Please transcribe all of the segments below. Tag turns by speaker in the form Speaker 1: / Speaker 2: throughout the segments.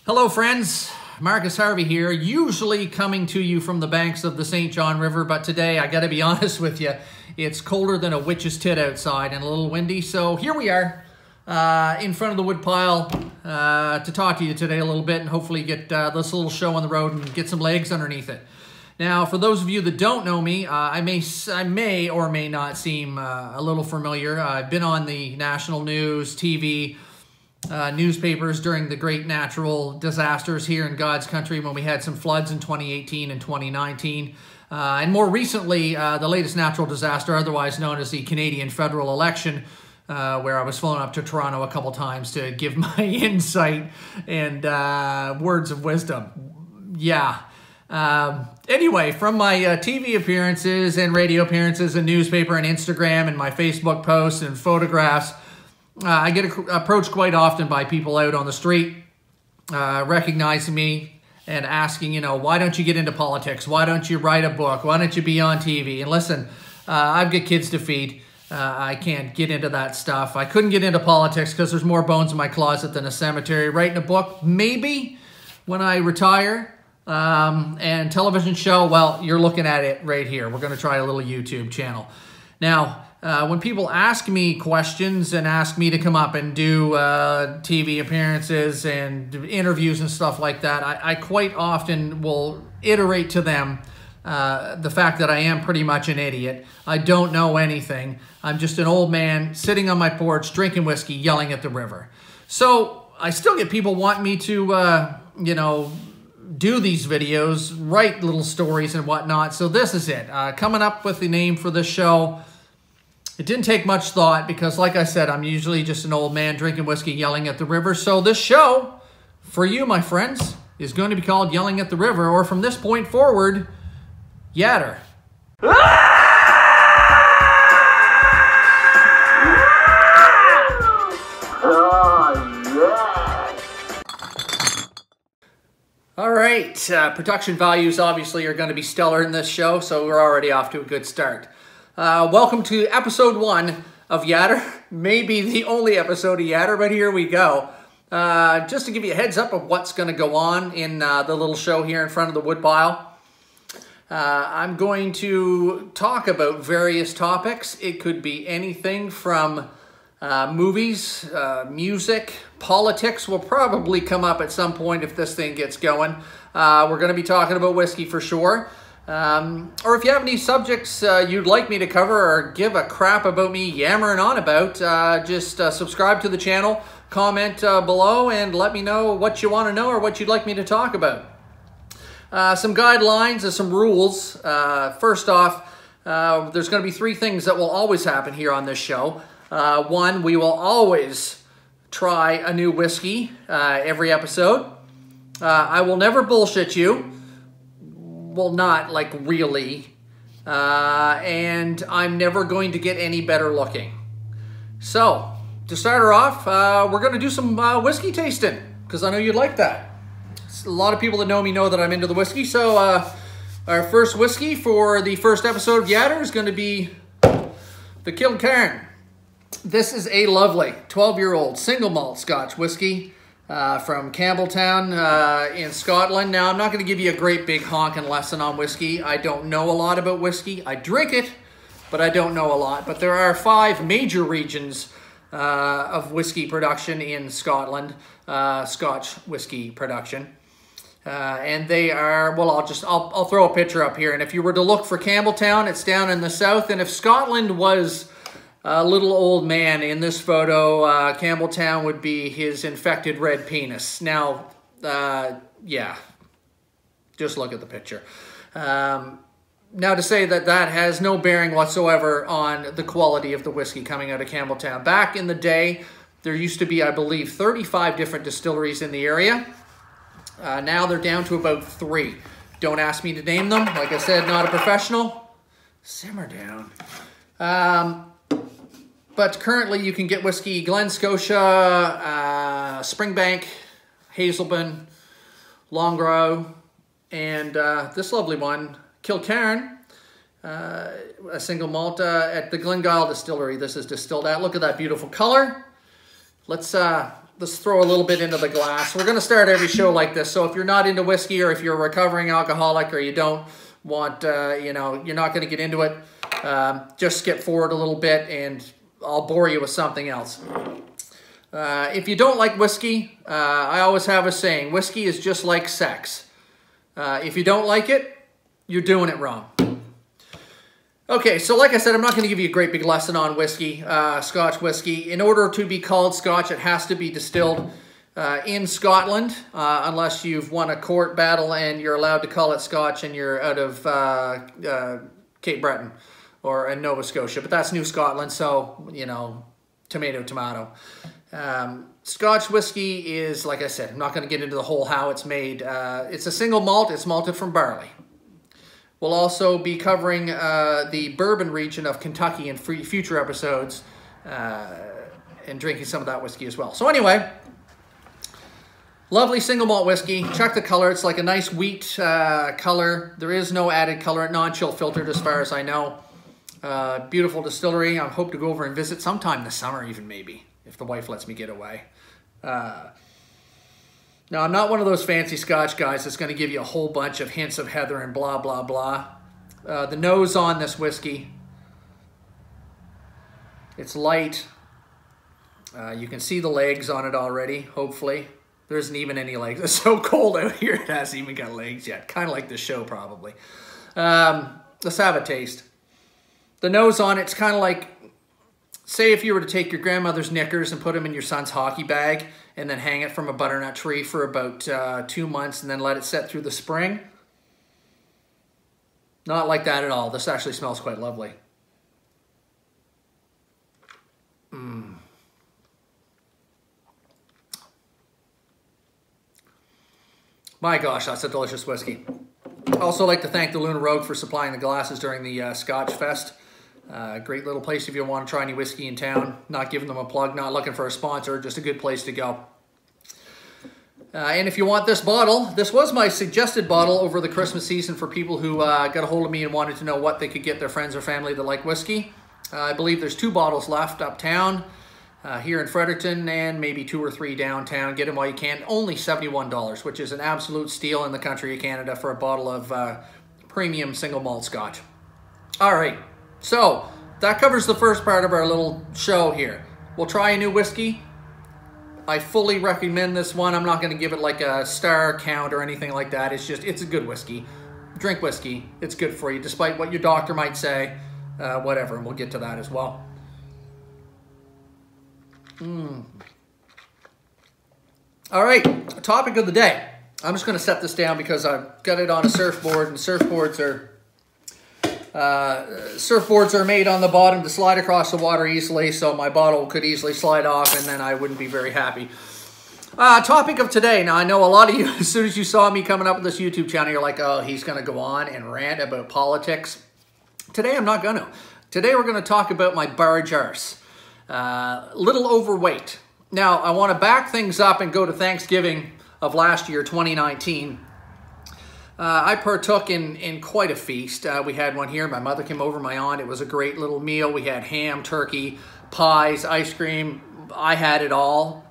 Speaker 1: Hello friends, Markus Harvey here, usually coming to you from the banks of the St. John River, but today I gotta be honest with you, it's colder than a witch's tit outside and a little windy, so here we are in front of the woodpile to talk to you today a little bit and hopefully get this little show on the road and get some legs underneath it. Now, for those of you that don't know me, I may or may not seem a little familiar. I've been on the national news, TV, newspapers during the great natural disasters here in God's country when we had some floods in 2018 and 2019. And more recently, the latest natural disaster, otherwise known as the Canadian federal election, where I was flown up to Toronto a couple times to give my insight and words of wisdom. Yeah. Anyway, from my TV appearances and radio appearances and newspaper and Instagram and my Facebook posts and photographs, I get approached quite often by people out on the street, recognizing me and asking, you know, why don't you get into politics? Why don't you write a book? Why don't you be on TV? And listen, I've got kids to feed. I can't get into that stuff. I couldn't get into politics because there's more bones in my closet than a cemetery. Writing a book, maybe when I retire. And television show, well, you're looking at it right here. We're going to try a little YouTube channel. Now, when people ask me questions and ask me to come up and do TV appearances and interviews and stuff like that, I quite often will iterate to them the fact that I am pretty much an idiot. I don't know anything. I'm just an old man sitting on my porch, drinking whiskey, yelling at the river. So I still get people wanting me to, you know, do these videos, write little stories and whatnot. So this is it. Coming up with the name for this show. It didn't take much thought because, like I said, I'm usually just an old man drinking whiskey, yelling at the river. So this show, for you, my friends, is going to be called Yelling at the River, or from this point forward, YATR. All right, production values obviously are going to be stellar in this show, so we're already off to a good start. Welcome to episode 1 of YATR. Maybe the only episode of YATR, but here we go. Just to give you a heads up of what's going to go on in the little show here in front of the woodpile. I'm going to talk about various topics. It could be anything from movies, music, politics will probably come up at some point if this thing gets going. We're going to be talking about whiskey for sure. Or if you have any subjects you'd like me to cover or give a crap about me yammering on about, just subscribe to the channel, comment below, and let me know what you want to know or what you'd like me to talk about. Some guidelines and some rules. First off, there's going to be 3 things that will always happen here on this show. 1, we will always try a new whiskey every episode. I will never bullshit you. Well, not like really. And I'm never going to get any better looking. So, to start her off, we're going to do some whiskey tasting, because I know you'd like that. A lot of people that know me know that I'm into the whiskey. So, our first whiskey for the first episode of YATR is going to be the Kilkerran. This is a lovely 12-year-old single malt Scotch whiskey from Campbeltown in Scotland. Now, I'm not going to give you a great big honking lesson on whiskey. I don't know a lot about whiskey. I drink it, but I don't know a lot. But there are 5 major regions of whiskey production in Scotland, Scotch whiskey production. And they are, well, I'll throw a picture up here. And if you were to look for Campbeltown, it's down in the south. And if Scotland was a little old man in this photo, Campbeltown would be his infected red penis. Now, yeah, just look at the picture. Now, to say that that has no bearing whatsoever on the quality of the whiskey coming out of Campbeltown. Back in the day, there used to be, I believe, 35 different distilleries in the area. Now they're down to about 3. Don't ask me to name them. Like I said, not a professional. Simmer down. But currently you can get whiskey Glen Scotia, Springbank, Hazelburn, Longrow, and this lovely one, Kilkerran, a single malt at the Glengyle Distillery. This is distilled at. Look at that beautiful color. Let's let's throw a little bit into the glass. We're going to start every show like this. So if you're not into whiskey, or if you're a recovering alcoholic, or you don't want, you know, you're not going to get into it, just skip forward a little bit and I'll bore you with something else. If you don't like whiskey, I always have a saying, whiskey is just like sex. If you don't like it, you're doing it wrong. Okay, so like I said, I'm not going to give you a great big lesson on whiskey, Scotch whiskey. In order to be called Scotch, it has to be distilled in Scotland, unless you've won a court battle and you're allowed to call it Scotch and you're out of Cape Breton or in Nova Scotia. But that's New Scotland, so, you know, tomato, tomato. Scotch whiskey is, like I said, I'm not going to get into the whole how it's made. It's a single malt. It's malted from barley. We'll also be covering the bourbon region of Kentucky in future episodes and drinking some of that whiskey as well. So anyway, lovely single malt whiskey. Check the color. It's like a nice wheat color. There is no added color. Non-chill filtered as far as I know. Beautiful distillery. I hope to go over and visit sometime this summer even, maybe, if the wife lets me get away. Now, I'm not one of those fancy Scotch guys that's going to give you a whole bunch of hints of heather and blah, blah, blah. The nose on this whiskey, it's light. You can see the legs on it already, hopefully. There isn't even any legs. It's so cold out here, it hasn't even got legs yet. Kind of like the show, probably. Let's have a taste. The nose on it's kind of like, say if you were to take your grandmother's knickers and put them in your son's hockey bag and then hang it from a butternut tree for about 2 months and then let it set through the spring. Not like that at all. This actually smells quite lovely. My gosh, that's a delicious whiskey. I'd also like to thank the Luna Rogue for supplying the glasses during the Scotch Fest. Great little place if you want to try any whiskey in town. Not giving them a plug, not looking for a sponsor, just a good place to go. And if you want this bottle, this was my suggested bottle over the Christmas season for people who got a hold of me and wanted to know what they could get their friends or family that like whiskey. I believe there's 2 bottles left uptown, here in Fredericton, and maybe 2 or 3 downtown. Get them while you can. Only $71, which is an absolute steal in the country of Canada for a bottle of premium single malt Scotch. All right. So, that covers the first part of our little show here. We'll try a new whiskey. I fully recommend this one. I'm not going to give it like a star count or anything like that. It's just, it's a good whiskey. Drink whiskey. It's good for you, despite what your doctor might say. Whatever, and we'll get to that as well. All right, topic of the day. I'm just going to set this down because I've got it on a surfboard, and surfboards are made on the bottom to slide across the water easily, so my bottle could easily slide off and then I wouldn't be very happy. Topic of today. Now, I know a lot of you, as soon as you saw me coming up with this YouTube channel, you're like, oh, he's going to go on and rant about politics. Today, I'm not going to. Today, we're going to talk about my barge arse. Little overweight. Now, I want to back things up and go to Thanksgiving of last year, 2019. I partook in quite a feast. We had one here. My mother came over, my aunt. It was a great little meal. We had ham, turkey, pies, ice cream. I had it all,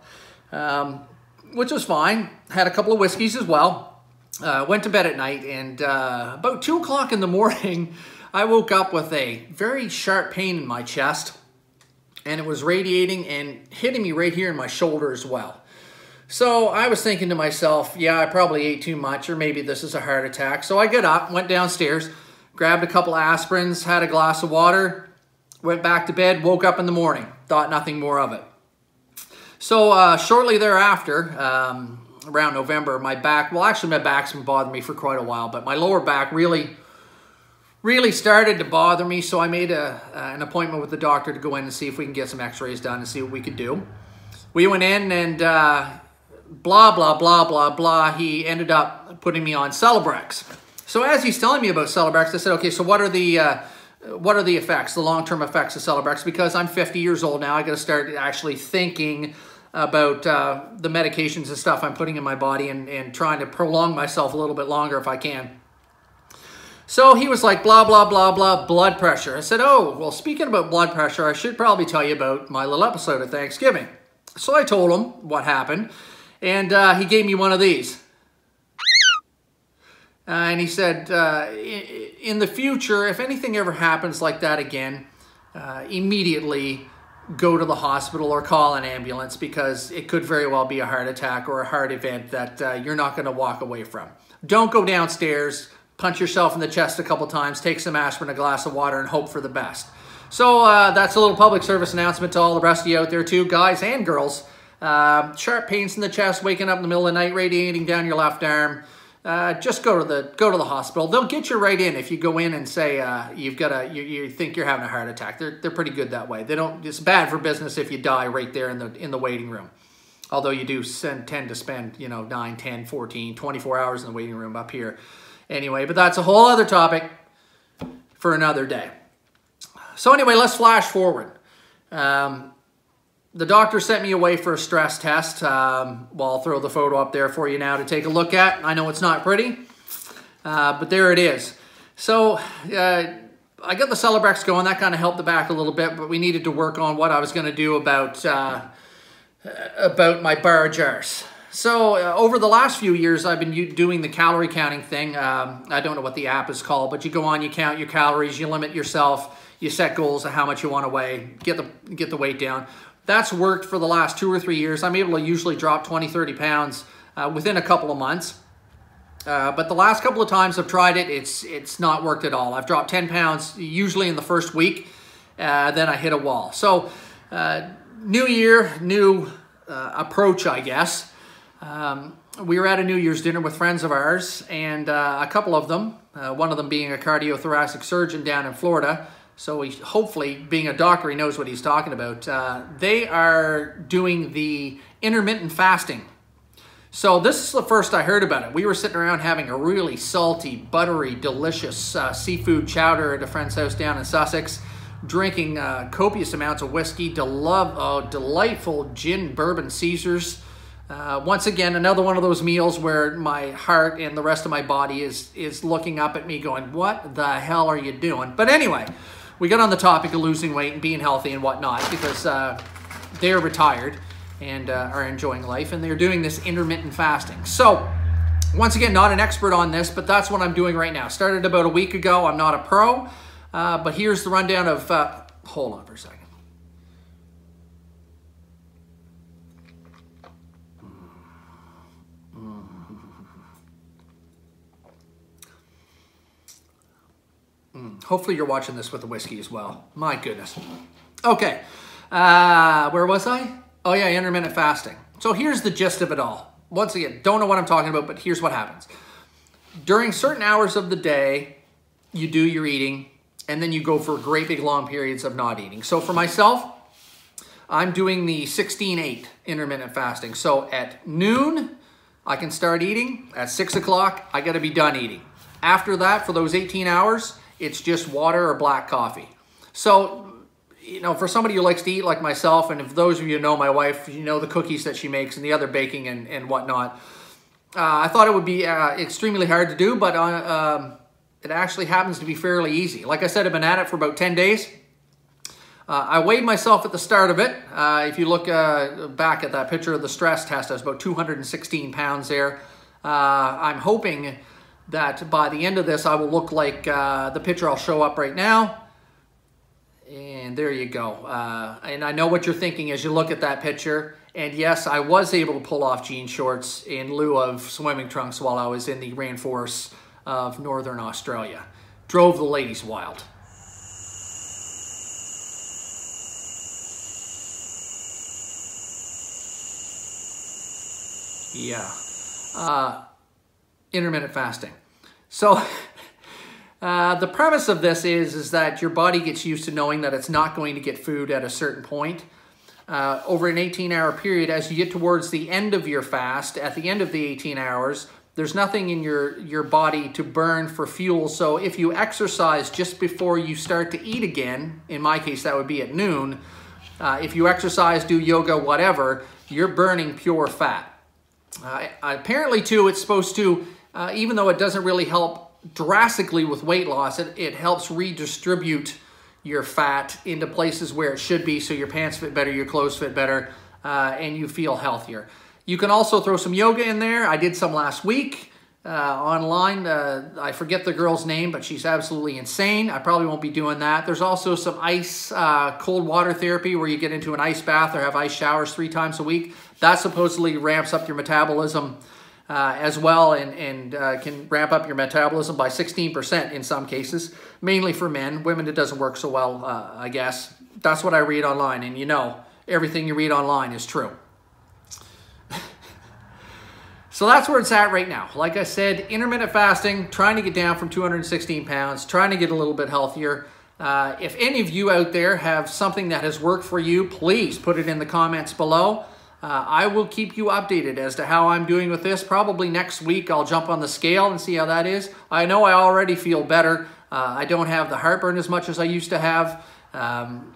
Speaker 1: which was fine. Had a couple of whiskeys as well. Went to bed at night, and about 2 o'clock in the morning, I woke up with a very sharp pain in my chest, and it was radiating and hitting me right here in my shoulder as well. So I was thinking to myself, yeah, I probably ate too much, or maybe this is a heart attack. So I got up, went downstairs, grabbed a couple of aspirins, had a glass of water, went back to bed, woke up in the morning, thought nothing more of it. So shortly thereafter, around November, my back, well, actually my back's been bothering me for quite a while, but my lower back really started to bother me. So I made an appointment with the doctor to go in and see if we can get some x-rays done and see what we could do. We went in and blah, blah, blah, blah, blah. He ended up putting me on Celebrex. So as he's telling me about Celebrex, I said, okay, so what are the effects, the long-term effects of Celebrex? Because I'm 50 years old now, I got to start actually thinking about the medications and stuff I'm putting in my body and trying to prolong myself a little bit longer if I can. So he was like, blah, blah, blah, blah, blood pressure. I said, oh, well, speaking about blood pressure, I should probably tell you about my little episode of Thanksgiving. So I told him what happened, and he gave me one of these. And he said, in the future, if anything ever happens like that again, immediately go to the hospital or call an ambulance, because it could very well be a heart attack or a heart event that you're not going to walk away from. Don't go downstairs, punch yourself in the chest a couple times, take some aspirin, a glass of water, and hope for the best. So that's a little public service announcement to all the rest of you out there too, guys and girls. Sharp pains in the chest, waking up in the middle of the night, radiating down your left arm. Just go to the hospital. They'll get you right in if you go in and say you think you're having a heart attack. They're pretty good that way. They don't. It's bad for business if you die right there in the waiting room. Although you do tend to spend 9, 10, 14, 24 hours in the waiting room up here. Anyway, but that's a whole other topic for another day. So anyway, let's flash forward. The doctor sent me away for a stress test. Well, I'll throw the photo up there for you now to take a look at. I know it's not pretty, but there it is. So I got the Celebrex going. That kind of helped the back a little bit, but we needed to work on what I was going to do about my bar jars. So over the last few years, I've been doing the calorie counting thing. I don't know what the app is called, but you go on, you count your calories, you limit yourself, you set goals of how much you want to weigh, get the weight down. That's worked for the last 2 or 3 years. I'm able to usually drop 20, 30 pounds within a couple of months. But the last couple of times I've tried it, it's not worked at all. I've dropped 10 pounds usually in the first week, then I hit a wall. So new year, new approach, I guess. We were at a New Year's dinner with friends of ours, and a couple of them, one of them being a cardiothoracic surgeon down in Florida, so he, hopefully, being a doctor, he knows what he's talking about. They are doing the intermittent fasting. So this is the first I heard about it. We were sitting around having a really salty, buttery, delicious seafood chowder at a friend's house down in Sussex, drinking copious amounts of whiskey, delightful gin bourbon Caesars. Once again, another one of those meals where my heart and the rest of my body is looking up at me going, what the hell are you doing? But anyway, we got on the topic of losing weight and being healthy and whatnot, because they're retired and are enjoying life, and they're doing this intermittent fasting. So once again, not an expert on this, but that's what I'm doing right now. Started about a week ago. I'm not a pro, but here's the rundown of, hold on for a second. Hopefully you're watching this with the whiskey as well. My goodness. Okay, where was I? Oh yeah, intermittent fasting. So here's the gist of it all. Once again, don't know what I'm talking about, but here's what happens. During certain hours of the day, you do your eating, and then you go for great big long periods of not eating. So for myself, I'm doing the 16-8 intermittent fasting. So at noon, I can start eating. At 6 o'clock, I gotta be done eating. After that, for those 18 hours, it's just water or black coffee. So, for somebody who likes to eat like myself, and if those of you know my wife, you know the cookies that she makes and the other baking and whatnot, I thought it would be extremely hard to do, but it actually happens to be fairly easy. Like I said, I've been at it for about 10 days. I weighed myself at the start of it. If you look back at that picture of the stress test, I was about 216 pounds there. I'm hoping that by the end of this, I will look like the picture I'll show up right now. And there you go. And I know what you're thinking as you look at that picture. And yes, I was able to pull off jean shorts in lieu of swimming trunks while I was in the rainforests of Northern Australia. Drove the ladies wild. Yeah. Intermittent fasting. So the premise of this is that your body gets used to knowing that it's not going to get food at a certain point. Over an 18-hour period, as you get towards the end of your fast, at the end of the 18 hours, there's nothing in your body to burn for fuel. So if you exercise just before you start to eat again, in my case that would be at noon, if you exercise, do yoga, whatever, you're burning pure fat. Apparently too, it's supposed to, even though it doesn't really help drastically with weight loss, it helps redistribute your fat into places where it should be, so your pants fit better, your clothes fit better, and you feel healthier. You can also throw some yoga in there. I did some last week online. I forget the girl's name, but she's absolutely insane. I probably won't be doing that. There's also some ice, cold water therapy where you get into an ice bath or have ice showers 3 times a week. That supposedly ramps up your metabolism as well, and can ramp up your metabolism by 16% in some cases, mainly for men. Women, it doesn't work so well, I guess. That's what I read online, and you know, everything you read online is true. So that's where it's at right now. Like I said, intermittent fasting, trying to get down from 216 pounds, trying to get a little bit healthier. If any of you out there have something that has worked for you, please put it in the comments below. I will keep you updated as to how I'm doing with this. Probably next week I'll jump on the scale and see how that is. I know I already feel better. I don't have the heartburn as much as I used to have, and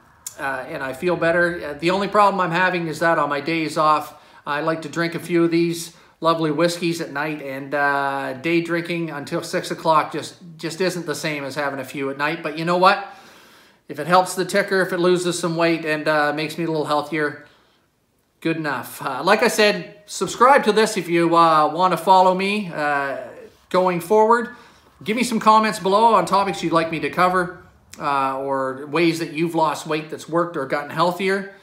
Speaker 1: I feel better. The only problem I'm having is that on my days off, I like to drink a few of these lovely whiskeys at night, and day drinking until 6 o'clock just isn't the same as having a few at night. But you know what? If it helps the ticker, if it loses some weight and makes me a little healthier, good enough. Like I said, subscribe to this if you want to follow me going forward. Give me some comments below on topics you'd like me to cover, or ways that you've lost weight that's worked or gotten healthier.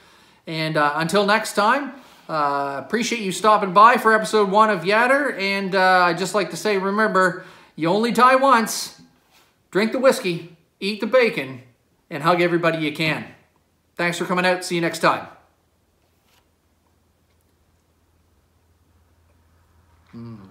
Speaker 1: And until next time, appreciate you stopping by for episode 1 of YATR. And I'd just like to say, remember, you only die once. Drink the whiskey, eat the bacon, and hug everybody you can. Thanks for coming out. See you next time. Mm.